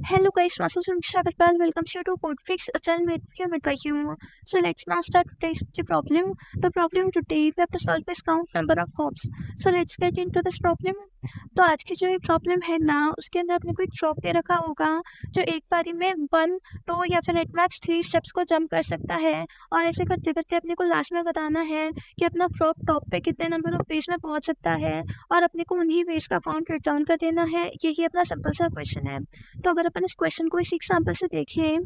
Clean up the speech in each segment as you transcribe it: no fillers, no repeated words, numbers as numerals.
Hello guys, myself Samiksha Agarwal welcomes you to Podfix, a channel made here with by humor. So let's now start today's problem. The problem today we have to solve is count number of hops. So let's get into this problem. तो आज की जो ये problem है ना उसके अंदर अपने को एक ड्रॉप दे रखा होगा जो एक बारी में 1 2 या फिर एट मैक्स 3 स्टेप्स को जंप कर सकता है और ऐसे करते करते अपने को लास्ट में बताना है कि अपना फ्रॉक टॉप पे कितने नंबर ऑफ पेज में पहुंच सकता है और अपने को उन्हीं पेज का काउंट रिटर्न कर देना है। यही अपना सिंपल सा क्वेश्चन है। तो अगर अपन इस क्वेश्चन को इसी एग्जाम्पल से देखें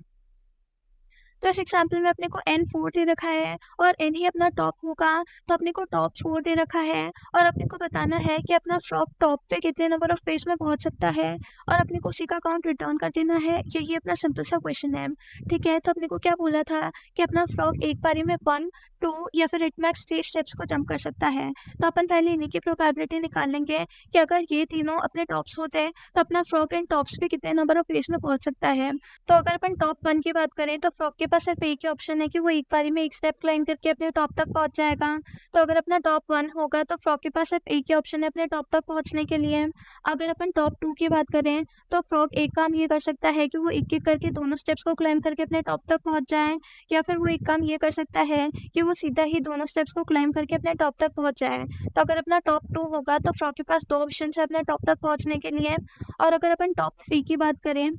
तो इस एग्जाम्पल में अपने को n4 दे रखा है और n ही अपना टॉप होगा तो अपने को टॉप 4 दे रखा है और अपने को बताना है कि अपना फ्रॉक टॉप पे कितने नंबर ऑफ पेज में पहुंच सकता है और अपने को उसी का काउंट रिटर्न कर देना है। यही अपना सिंपल सा क्वेश्चन है। ठीक है, तो अपने को क्या बोला था कि अपना फ्रॉक एक बारी में 1 2 या फिर एट मैक्स 3 स्टेप्स को जंप कर सकता है। तो अपन पहले इन्हीं की प्रोबेबिलिटी निकाल लेंगे कि अगर ये तीनों अपने टॉप्स होते हैं तो अपना फ्रॉक इन टॉप्स पे कितने नंबर ऑफ पेज में पहुंच सकता है। तो अगर अपन टॉप 1 की बात करें तो फ्रॉक के पास सिर्फ एक ही ऑप्शन है कि वो एक बारी में एक स्टेप क्लाइंब करके अपने टॉप तक पहुंच जाएगा। तो अगर अपना टॉप 1 होगा तो फ्रॉक के पास सिर्फ एक ही ऑप्शन है अपने टॉप तक पहुंचने के लिए। अगर अपन टॉप 2 की बात करें तो फ्रॉक एक काम ये कर सकता है कि वो एक एक करके दोनों स्टेप्स को क्लाइंब करके अपने टॉप तक पहुंच जाए या फिर वो एक काम ये कर सकता है कि वो सीधा ही दोनों स्टेप्स को क्लाइंब करके अपने टॉप तक पहुंच जाए। तो अगर अपना टॉप 2 होगा तो फ्रॉक के पास 2 ऑप्शन है अपने टॉप तक पहुंचने के लिए। और अगर अपन टॉप 3 की बात करें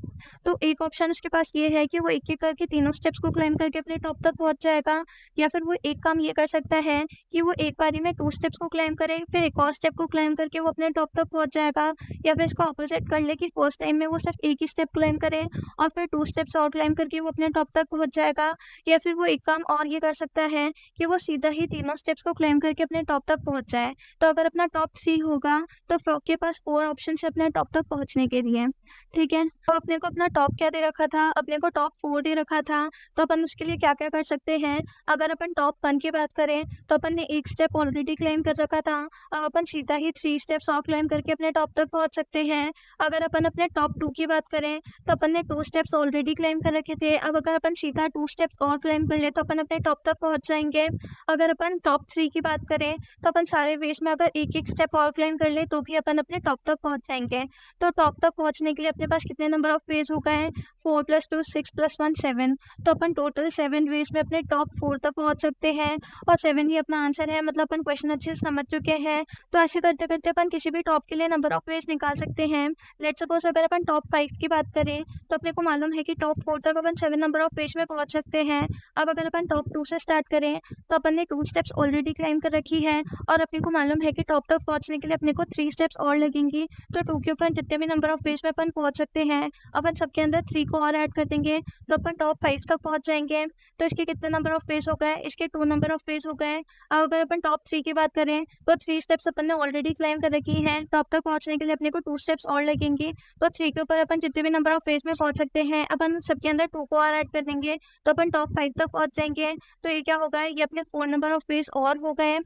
तो एक ऑप्शन उसके पास ये है कि वो एक एक करके तीनों स्टेप्स को क्लाइंब करके अपने टॉप तक पहुंच जाएगा या फिर वो एक काम ये कर सकता है कि वो एक बारी में 2 स्टेप्स को क्लाइंब करे फिर एक और स्टेप को क्लाइंब करके वो अपने टॉप तक पहुंच जाएगा या फिर इसको ऑपोजिट कर ले कि फर्स्ट टाइम में वो सिर्फ एक ही स्टेप क्लाइंब करे और फिर 2 स्टेप्स और क्लाइंब करके वो अपने टॉप तक पहुंच जाएगा या फिर वो एक काम और ये कर सकता है कि वो सीधा ही तीनों स्टेप्स को क्लाइंब करके अपने टॉप तक पहुंच जाए। तो अगर अपना टॉप 3 होगा तो फ्रॉक के पास 4 ऑप्शन है अपने टॉप तक पहुंचने के लिए। ठीक है, तो अपने को अपना टॉप क्या दे रखा था, अपने को टॉप 4 दे रखा था। तो अपन उसके लिए क्या क्या कर सकते हैं। अगर अपन टॉप 1 की बात करें तो अपन ने एक स्टेप ऑलरेडी क्लाइम कर रखा था। अब अपन सीधा ही 3 स्टेप्स और क्लाइम करके अपने टॉप तक पहुंच सकते हैं। अगर अपन अपने टॉप 2 की बात करें तो अपन ने 2 स्टेप्स ऑलरेडी क्लाइम कर रखे थे। अब अगर अपन सीधा 2 स्टेप्स और क्लाइम कर ले तो अपन अपने टॉप तक पहुंच जाएंगे। अगर अपन टॉप 3 की बात करें तो अपन सारे वेज में अगर एक एक स्टेप और क्लाइम कर ले तो भी अपन अपने टॉप तक पहुंच जाएंगे। तो टॉप तक पहुंचने के लिए अपने पास कितने नंबर ऑफ वेज हो गए, 4 + 2 6 + 1 7। तो अपन टोटल 7 वेज में अपने टॉप 4 तक पहुंच सकते हैं और 7 ही अपना आंसर है। मतलब अपन क्वेश्चन अच्छे से समझ चुके हैं। तो ऐसे करते करते अपन किसी भी टॉप के लिए नंबर ऑफ वेज निकाल सकते हैं। लेट्स सपोज अगर अपन टॉप 5 की बात करें तो अपने को मालूम है कि टॉप 4 तक अपन 7 नंबर ऑफ पेज में पहुंच सकते हैं। अब अगर अपन टॉप 2 से स्टार्ट करें तो अपन ने 2 स्टेप्स ऑलरेडी क्लाइम कर रखी है और अपने को मालूम है कि टॉप तक पहुंचने के लिए अपने को 3 स्टेप्स और लगेंगी। तो 2 के ऊपर जितने भी नंबर ऑफ पेज में अपन पहुंच सकते हैं अपन सबके अंदर 3 को और ऐड कर देंगे तो अपन टॉप 5 तक पहुंच जाएंगे। तो इसके कितने नंबर ऑफ पेज हो गए, इसके 2 नंबर ऑफ पेज हो गए। अब अगर अपन टॉप 3 की बात करें तो 3 स्टेप्स अपन ने ऑलरेडी क्लाइम कर रखी हैं। टॉप तक पहुंचने के लिए अपने को 2 स्टेप्स और लगेंगी। तो 3 के ऊपर अपन जितने भी नंबर ऑफ पेज में पहुंच सकते हैं अपन सबके अंदर 2 को और ऐड कर देंगे तो अपन टॉप 5 तक पहुंच जाएंगे। तो ये क्या होगा, ये अपने 4 नंबर ऑफ पेज और हो गए।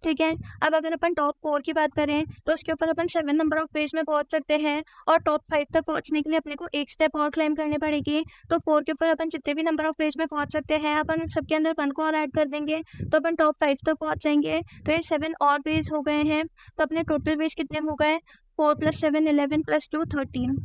ठीक है, अब अगर अपन टॉप 4 की बात करें तो उसके ऊपर अपन 7 नंबर ऑफ पेज में पहुंच सकते हैं और टॉप 5 तक पहुंचने के लिए अपने को एक स्टेप और क्लाइम करनी पड़ेगी। तो 4 के ऊपर अपन जितने भी नंबर ऑफ पेज में पहुंच सकते हैं अपन सबके अंदर 1 को और ऐड कर देंगे तो अपन टॉप 5 तक पहुंच जाएंगे। तो ये 7 और पेज हो गए हैं। तो अपने टोटल पेज कितने हो गए, 4 + 7 11 + 2 13।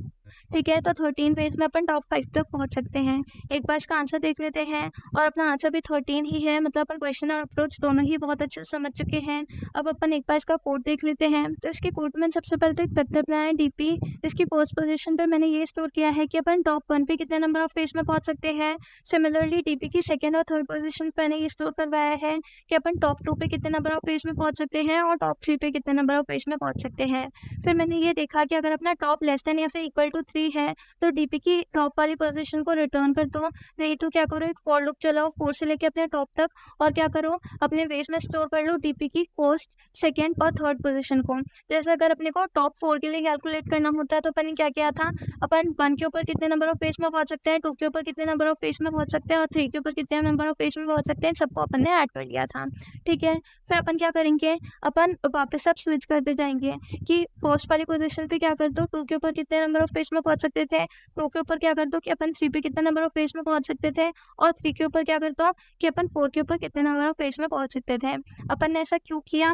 ठीक है, तो 13 पेज में अपन टॉप 5 तक पहुंच सकते हैं। एक बार इसका आंसर देख लेते हैं और अपना आंसर भी 13 ही है। मतलब अपन क्वेश्चन और अप्रोच दोनों ही बहुत अच्छे से समझ चुके हैं। अब अपन एक बार इसका कोड देख लेते हैं। तो इसके कोड में सबसे पहले तो एक वेक्टर बनाया है डीपी। इसकी फर्स्ट पोजीशन पे मैंने ये स्टोर किया है कि अपन टॉप 1 पे कितने नंबर ऑफ पेज में पहुंच सकते हैं। सिमिलरली डीपी की सेकंड और थर्ड पोजीशन पे मैंने ये स्टोर करवाया है कि अपन टॉप 2 पे कितने नंबर ऑफ पेज में पहुंच सकते हैं और टॉप 3 पे कितने नंबर ऑफ पेज में पहुंच सकते हैं। फिर मैंने ये देखा कि अगर अपना टॉप लेस देन या फिर इक्वल टू 3 है तो डीपी की टॉप वाली पोजीशन को रिटर्न कर दो। नहीं तो क्या करो, एक फॉर लूप चलाओ 4 से लेके अपने टॉप तक और क्या करो, अपने बेस में स्टोर कर लो डीपी की फर्स्ट सेकंड और थर्ड पोजीशन को। जैसे अगर अपने को टॉप 4 के लिए कैलकुलेट करना होता है तो अपन ने क्या किया था, अपन 1 के ऊपर कितने नंबर ऑफ पेज में पहुंच सकते हैं, 2 के ऊपर कितने नंबर ऑफ पेज में पहुंच सकते हैं और 3 के ऊपर कितने नंबर ऑफ पेज में पहुंच सकते हैं, सबको अपन ने ऐड कर लिया था। ठीक है, फिर अपन क्या करेंगे, अपन वापस अब स्विच करते जाएंगे कि फर्स्ट वाली पोजीशन पे क्या कर दो, 2 के ऊपर कितने नंबर ऑफ पेज में पहुंच सकते थे, 2 के ऊपर क्या कर दो कि अपन 3 पे कितने नंबर ऑफ पेज में पहुंच सकते थे और 3 के ऊपर क्या कर दो कि अपन 4 के ऊपर कितने नंबर ऑफ पेज में पहुंच सकते थे। अपन ने ऐसा क्यों किया,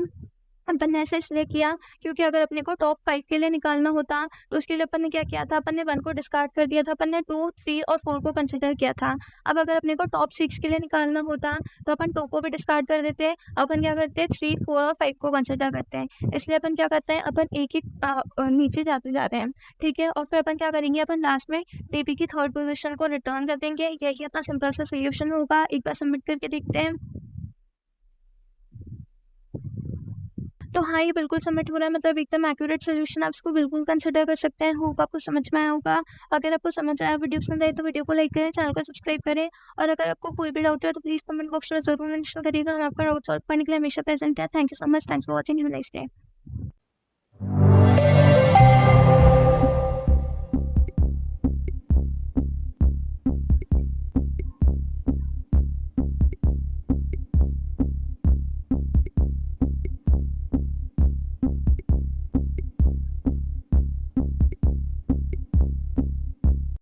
अपन ने ऐसा इसलिए किया क्योंकि अगर अपने को टॉप 5 के लिए निकालना होता तो उसके लिए अपन ने क्या किया था, अपन ने 1 को डिस्कार्ड कर दिया था, अपन ने 2, 3 और 4 को कंसिडर किया था। अब अगर अपने को टॉप 6 के लिए निकालना होता तो अपन 2 को भी डिस्कार्ड कर देते, अपन क्या करते हैं 3, 4 और 5 को कंसिडर करते हैं। इसलिए अपन क्या करते हैं, अपन एक एक नीचे जाते जा रहे हैं, ठीक है। और फिर अपन क्या करेंगे, अपन लास्ट में टीपी की 3rd पोजीशन को रिटर्न कर देंगे। यही अपना सिंपल सा सोल्यूशन होगा। एक बार सबमिट करके देखते हैं। तो हाँ, ये बिल्कुल सबमिट हो रहा है, मतलब एकदम एक्यूरेट सोल्यूशन, आप इसको बिल्कुल कंसिडर कर सकते हैं। होप आपको समझ में आया होगा। अगर आपको समझ आया, वीडियो पसंद आए तो वीडियो को लाइक करें, चैनल को सब्सक्राइब करें। और अगर आपको कोई भी डाउट है तो प्लीज़ कमेंट बॉक्स में ज़रूर मेंशन करिएगा। हम आपका डाउट सॉल्व करने के लिए हमेशा प्रेजेंट है। Thank you so much. Thanks for watching. Have a nice day.